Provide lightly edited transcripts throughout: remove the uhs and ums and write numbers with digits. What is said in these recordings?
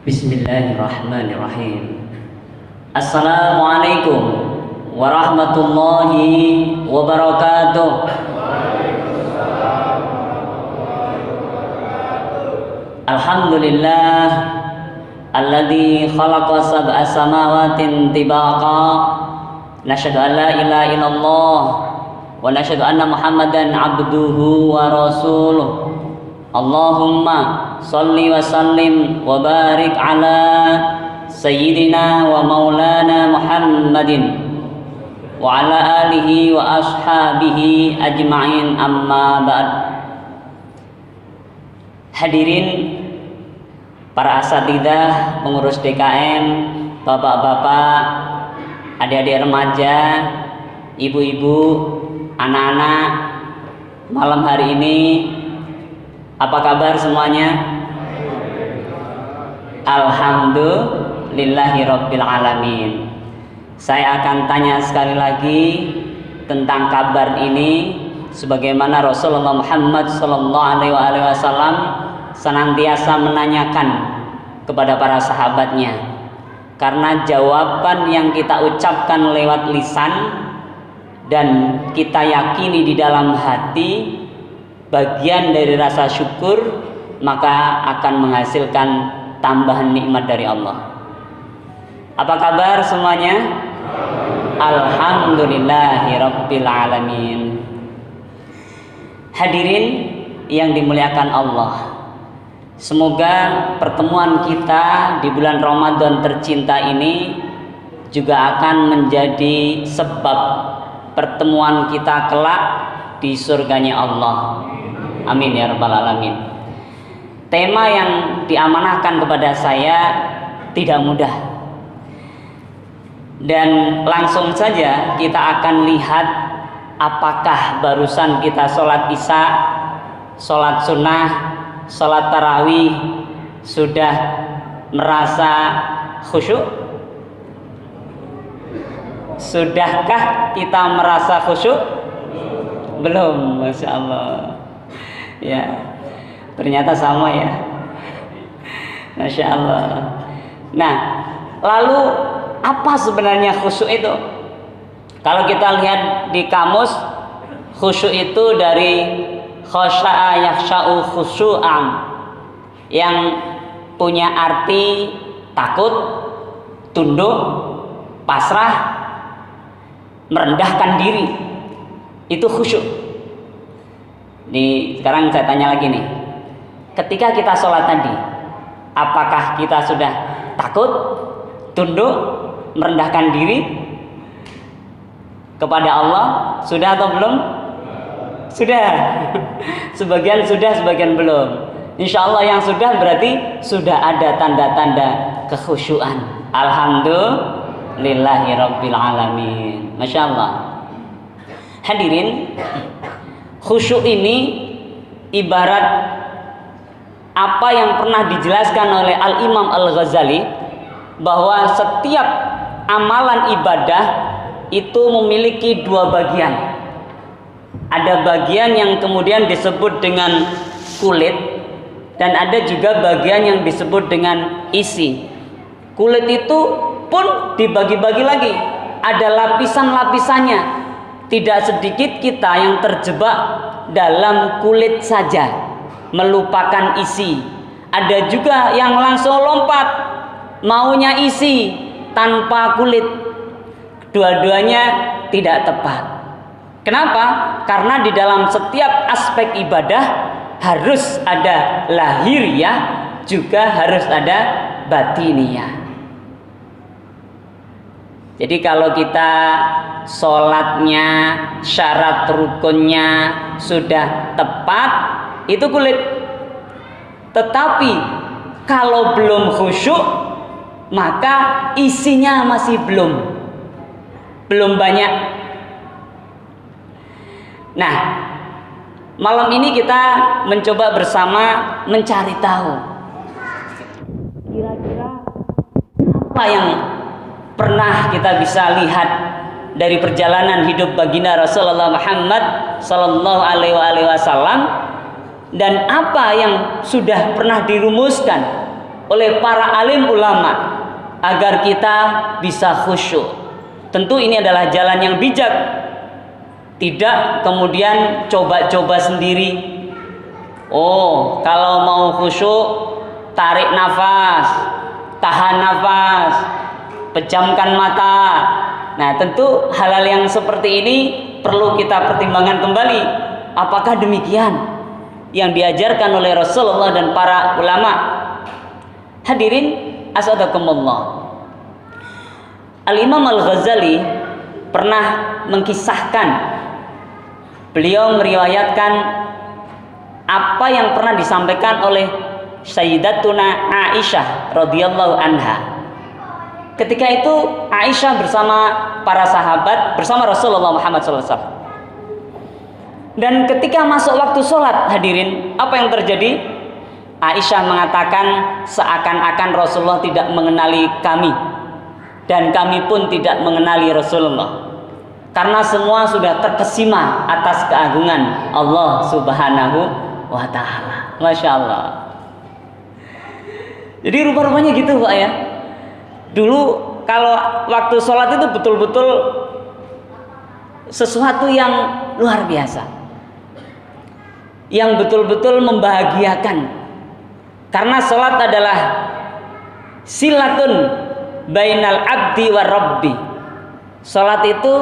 Bismillahirrahmanirrahim. Assalamualaikum warahmatullahi wabarakatuh. Alhamdulillah alladzi khalaqa sab'a samawatin tibaqa. Nasyhadu an la ilaha illallah wa nasyhadu anna Muhammadan abduhu wa rasuluh. Allahumma salli wa sallim wa barik ala sayyidina wa maulana Muhammadin wa ala alihi wa ashabihi ajma'in, amma ba'd. Hadirin para asatidzah, pengurus DKM, bapak-bapak, adik-adik remaja, ibu-ibu, anak-anak, malam hari ini apa kabar semuanya? Alhamdulillahirabbil alamin. Saya akan tanya sekali lagi tentang kabar ini, sebagaimana Rasulullah Muhammad SAW senantiasa menanyakan kepada para sahabatnya. Karena jawaban yang kita ucapkan lewat lisan dan kita yakini di dalam hati bagian dari rasa syukur, maka akan menghasilkan tambahan nikmat dari Allah. Apa kabar semuanya? Alhamdulillahirabbil alamin. Hadirin yang dimuliakan Allah, semoga pertemuan kita di bulan Ramadan tercinta ini juga akan menjadi sebab pertemuan kita kelak di surganya Allah. Amin ya rabbal alamin. Tema yang diamanahkan kepada saya tidak mudah, dan langsung saja kita akan lihat apakah barusan kita sholat isya, sholat sunnah, sholat tarawih sudah merasa khusyuk? Sudahkah kita merasa khusyuk? Belum, Masya Allah. Ya, ternyata sama ya, Masya Allah. Nah, lalu apa sebenarnya khusyuk itu? Kalau kita lihat di kamus, khusyuk itu dari khasya'a yakhsya'u khusyu'an, yang punya arti takut, tunduk, pasrah, merendahkan diri. Itu khusyuk. Sekarang saya tanya lagi nih, ketika kita sholat tadi, apakah kita sudah takut, tunduk, merendahkan diri kepada Allah? Sudah atau belum? Sudah. Sebagian sudah, sebagian belum. Insya Allah yang sudah berarti sudah ada tanda-tanda kekhusyuan. Alhamdulillahirabbil alamin. Masya Allah. Hadirin, khusyuk ini ibarat apa yang pernah dijelaskan oleh Al-Imam Al-Ghazali, bahwa setiap amalan ibadah itu memiliki dua bagian. Ada bagian yang kemudian disebut dengan kulit, dan ada juga bagian yang disebut dengan isi. Kulit itu pun dibagi-bagi lagi, ada lapisan-lapisannya. Tidak sedikit kita yang terjebak dalam kulit saja, melupakan isi. Ada juga yang langsung lompat, maunya isi tanpa kulit. Dua-duanya tidak tepat. Kenapa? Karena di dalam setiap aspek ibadah harus ada lahiriah, juga harus ada batiniah. Jadi kalau kita sholatnya, syarat rukunnya sudah tepat, itu kulit. Tetapi kalau belum khusyuk, maka isinya masih belum banyak. Nah, malam ini kita mencoba bersama mencari tahu kira-kira apa yang pernah kita bisa lihat dari perjalanan hidup baginda Rasulullah Muhammad sallallahu alaihi wasallam, dan apa yang sudah pernah dirumuskan oleh para alim ulama agar kita bisa khusyuk. Tentu ini adalah jalan yang bijak. Tidak kemudian coba-coba sendiri. Oh, kalau mau khusyuk, tarik nafas, tahan nafas, pejamkan mata. Nah, tentu hal-hal yang seperti ini perlu kita pertimbangkan kembali. Apakah demikian yang diajarkan oleh Rasulullah dan para ulama? Hadirin asadakumullah. Al-Imam Al-Ghazali pernah mengkisahkan, beliau meriwayatkan apa yang pernah disampaikan oleh Sayyidatuna Aisyah radhiyallahu anha. Ketika itu Aisyah bersama para sahabat bersama Rasulullah Muhammad SAW. Dan ketika masuk waktu sholat, hadirin, apa yang terjadi? Aisyah mengatakan seakan-akan Rasulullah tidak mengenali kami, dan kami pun tidak mengenali Rasulullah. Karena semua sudah terkesima atas keagungan Allah Subhanahu wa Ta'ala. Masya Allah. Jadi rupa-rupanya gitu Pak ya. Dulu kalau waktu sholat itu betul-betul sesuatu yang luar biasa, yang betul-betul membahagiakan. Karena sholat adalah silatun bainal abdi wa rabbi. Sholat itu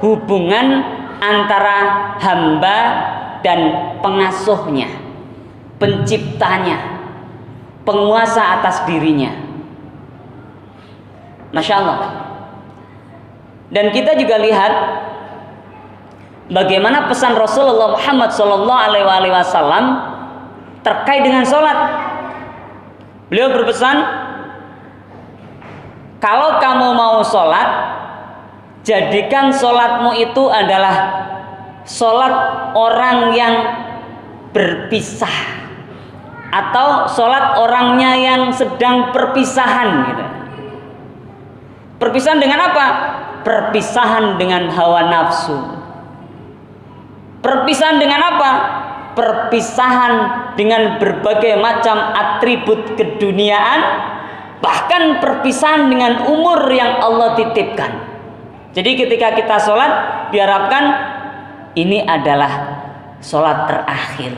hubungan antara hamba dan pengasuhnya, penciptanya, penguasa atas dirinya. Masya Allah. Dan kita juga lihat bagaimana pesan Rasulullah Muhammad SAW terkait dengan sholat. Beliau berpesan, kalau kamu mau sholat, jadikan sholatmu itu adalah sholat orang yang berpisah, atau sholat orangnya yang sedang perpisahan gitu. Perpisahan dengan apa? Perpisahan dengan hawa nafsu. Perpisahan dengan apa? Perpisahan dengan berbagai macam atribut keduniaan, bahkan perpisahan dengan umur yang Allah titipkan. Jadi ketika kita sholat, diharapkan ini adalah sholat terakhir.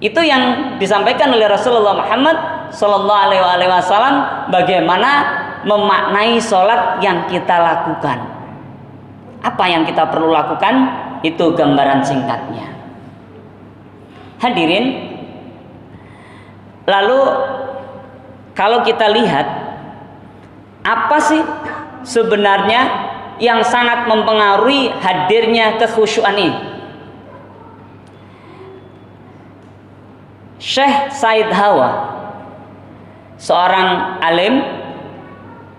Itu yang disampaikan oleh Rasulullah Muhammad SAW, bagaimana memaknai sholat yang kita lakukan. Apa yang kita perlu lakukan? Itu gambaran singkatnya. Hadirin, lalu kalau kita lihat, apa sih sebenarnya yang sangat mempengaruhi hadirnya kekhusyuan ini? Syekh Said Hawa, seorang alim,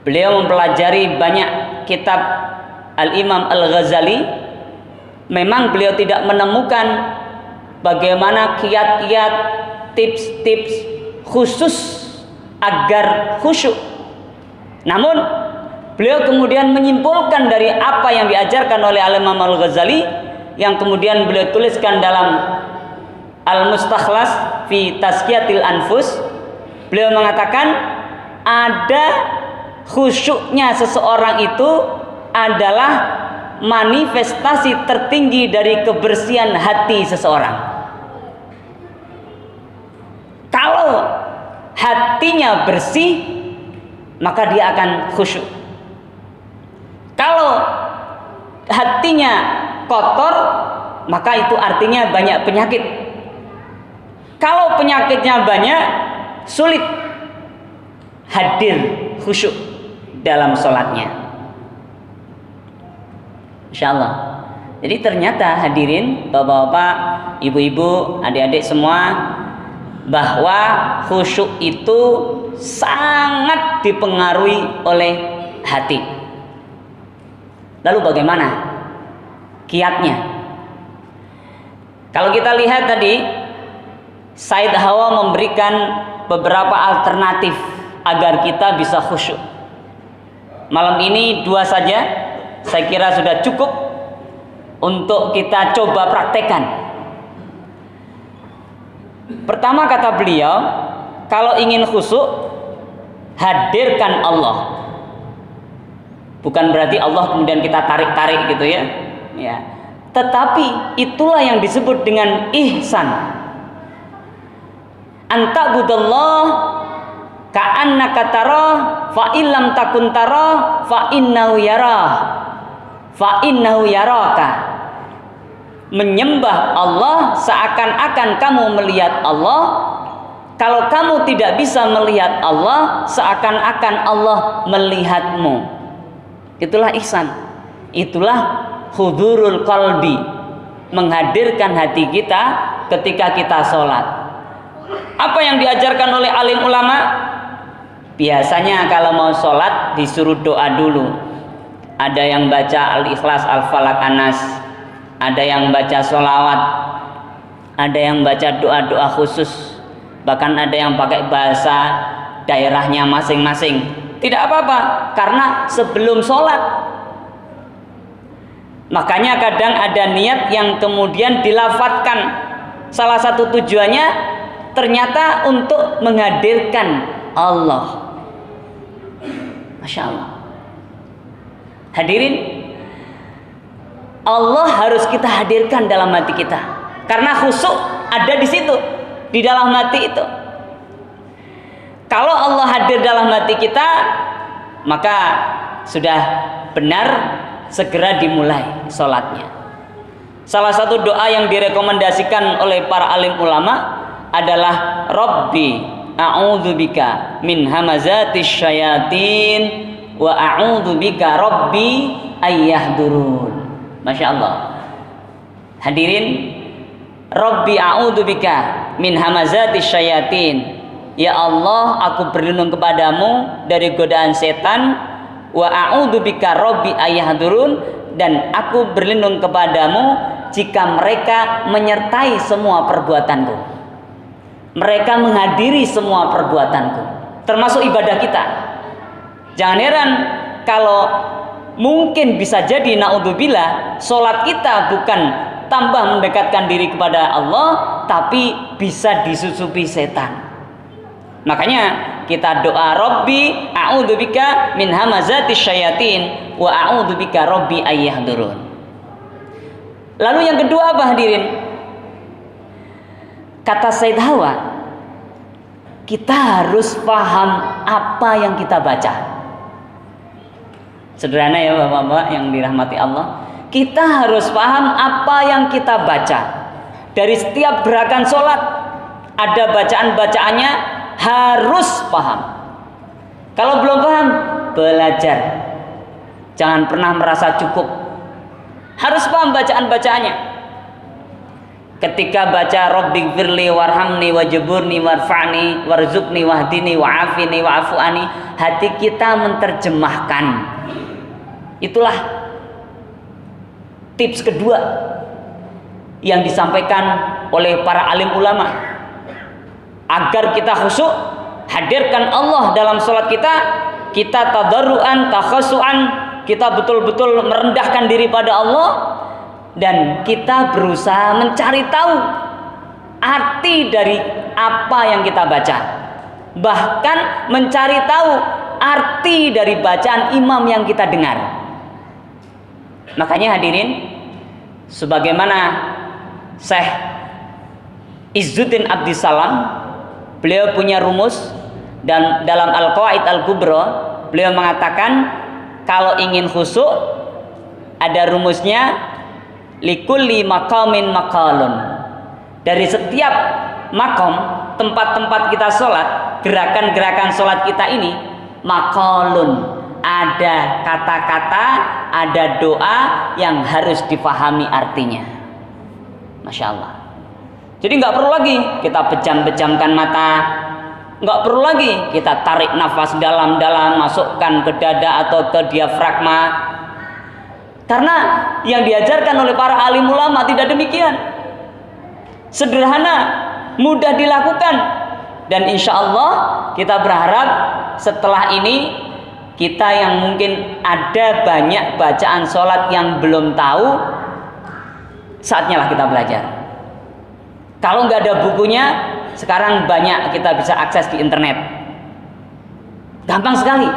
beliau mempelajari banyak kitab Al-Imam Al-Ghazali. Memang beliau tidak menemukan bagaimana kiat-kiat, tips-tips khusus agar khusyuk. Namun beliau kemudian menyimpulkan dari apa yang diajarkan oleh Al-Imam Al-Ghazali, yang kemudian beliau tuliskan dalam Al-Mustakhlas fi Tazkiyatil Anfus. Beliau mengatakan ada khusyuknya seseorang itu adalah manifestasi tertinggi dari kebersihan hati seseorang. Kalau hatinya bersih, maka dia akan khusyuk. Kalau hatinya kotor, maka itu artinya banyak penyakit. Kalau penyakitnya banyak, sulit hadir khusyuk dalam sholatnya. Insyaallah. Jadi ternyata hadirin, bapak-bapak, ibu-ibu, adik-adik semua, bahwa khusyuk itu sangat dipengaruhi oleh hati. Lalu bagaimana kiatnya? Kalau kita lihat tadi, Said Hawa memberikan beberapa alternatif agar kita bisa khusyuk. Malam ini 2 saja, saya kira sudah cukup untuk kita coba praktekkan. Pertama kata beliau, kalau ingin khusyuk, hadirkan Allah. Bukan berarti Allah kemudian kita tarik-tarik gitu ya. Ya. Tetapi itulah yang disebut dengan ihsan. Anta budallah ka'annaka tarah fa illam takun tarah fa innahu yarah. Fa innahu yaraka. Menyembah Allah seakan-akan kamu melihat Allah. Kalau kamu tidak bisa melihat Allah, seakan-akan Allah melihatmu. Itulah ihsan. Itulah hudurul qalbi, menghadirkan hati kita ketika kita sholat. Apa yang diajarkan oleh alim ulama? Biasanya kalau mau sholat disuruh doa dulu. Ada yang baca Al-Ikhlas, Al-Falaq, An-Nas. Ada yang baca sholawat. Ada yang baca doa-doa khusus. Bahkan ada yang pakai bahasa daerahnya masing-masing. Tidak apa-apa, karena sebelum sholat. Makanya kadang ada niat yang kemudian dilafatkan. Salah satu tujuannya ternyata untuk menghadirkan Allah. Masya Allah. Hadirin, Allah harus kita hadirkan dalam hati kita. Karena khusyuk ada di situ, di dalam hati itu. Kalau Allah hadir dalam hati kita, maka sudah benar, segera dimulai sholatnya. Salah satu doa yang direkomendasikan oleh para alim ulama adalah Rabbi a'udzubika min hamazatis syayatin wa a'udzubika Rabbi ayyahdurun. Masya Allah. Hadirin, Rabbi a'udzubika min hamazatis syayatin. Ya Allah, aku berlindung kepadamu dari godaan setan. Wa a'udzubika Rabbi ayyahdurun, dan aku berlindung kepadamu jika mereka menyertai semua perbuatanku. Mereka menghadiri semua perbuatanku, termasuk ibadah kita. Jangan heran kalau mungkin bisa jadi naudzubillah sholat kita bukan tambah mendekatkan diri kepada Allah, tapi bisa disusupi setan. Makanya kita doa Rabbi a'udzubika min hamazatis syayatin wa a'udzubika Rabbi ayyahdurun. Lalu yang kedua apa hadirin? Kata Said Hawa, kita harus paham apa yang kita baca. Sederhana ya Bapak-bapak yang dirahmati Allah. Kita harus paham apa yang kita baca. Dari setiap gerakan sholat ada bacaan-bacaannya, harus paham. Kalau belum paham, belajar. Jangan pernah merasa cukup. Harus paham bacaan-bacaannya. Ketika baca Rabbighfirli warhamni wajburni warfa'ni warzuqni wahdini wa'afini wa'afu'ani, hati kita menerjemahkan. Itulah tips kedua yang disampaikan oleh para alim ulama. Agar kita khusyuk, hadirkan Allah dalam sholat kita, kita tadarruan, takhasuan, kita betul-betul merendahkan diri pada Allah, dan kita berusaha mencari tahu arti dari apa yang kita baca, bahkan mencari tahu arti dari bacaan imam yang kita dengar. Makanya hadirin, sebagaimana Syekh Izzuddin Abdissalam, beliau punya rumus, dan dalam Al-Qawaid Al-Kubra beliau mengatakan kalau ingin khusyuk ada rumusnya, likulli maqamin maqalun. Dari setiap makom, tempat-tempat kita sholat, gerakan-gerakan sholat kita ini, maqalun, ada kata-kata, ada doa yang harus difahami artinya. Masya Allah. Jadi nggak perlu lagi kita pejam-pejamkan mata, nggak perlu lagi kita tarik nafas dalam-dalam, masukkan ke dada atau ke diafragma. Karena yang diajarkan oleh para alim ulama tidak demikian. Sederhana, mudah dilakukan, dan insya Allah kita berharap setelah ini kita yang mungkin ada banyak bacaan sholat yang belum tahu, saatnya lah kita belajar. Kalau nggak ada bukunya, sekarang banyak kita bisa akses di internet. Gampang sekali.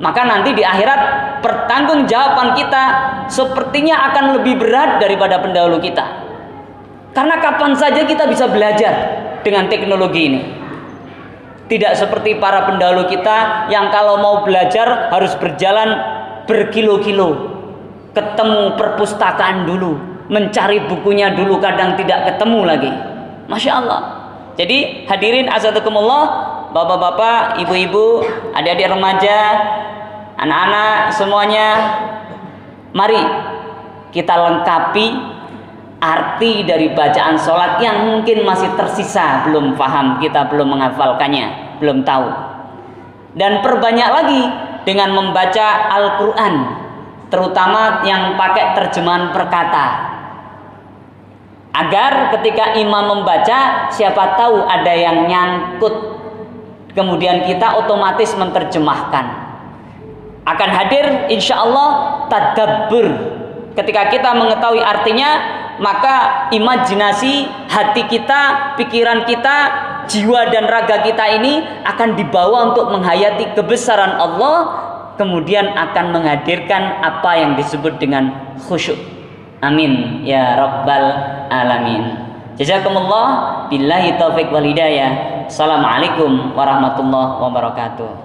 Maka nanti di akhirat pertanggungjawaban kita sepertinya akan lebih berat daripada pendahulu kita. Karena kapan saja kita bisa belajar dengan teknologi ini. Tidak seperti para pendahulu kita yang kalau mau belajar harus berjalan berkilo-kilo, ketemu perpustakaan dulu, mencari bukunya dulu, kadang tidak ketemu lagi. Masya Allah. Jadi hadirin azadukumullah, bapak-bapak, ibu-ibu, adik-adik remaja, anak-anak semuanya, mari kita lengkapi arti dari bacaan sholat yang mungkin masih tersisa, belum paham, kita belum menghafalkannya, belum tahu. Dan perbanyak lagi dengan membaca Al-Quran, terutama yang pakai terjemahan perkata, agar ketika imam membaca, siapa tahu ada yang nyangkut, kemudian kita otomatis menerjemahkan. Akan hadir insya Allah tadabbur. Ketika kita mengetahui artinya, maka imajinasi hati kita, pikiran kita, jiwa dan raga kita ini akan dibawa untuk menghayati kebesaran Allah, kemudian akan menghadirkan apa yang disebut dengan khusyuk. Amin ya rabbal alamin. Jazakumullah billahi taufiq wal hidayah. Assalamualaikum warahmatullahi wabarakatuh.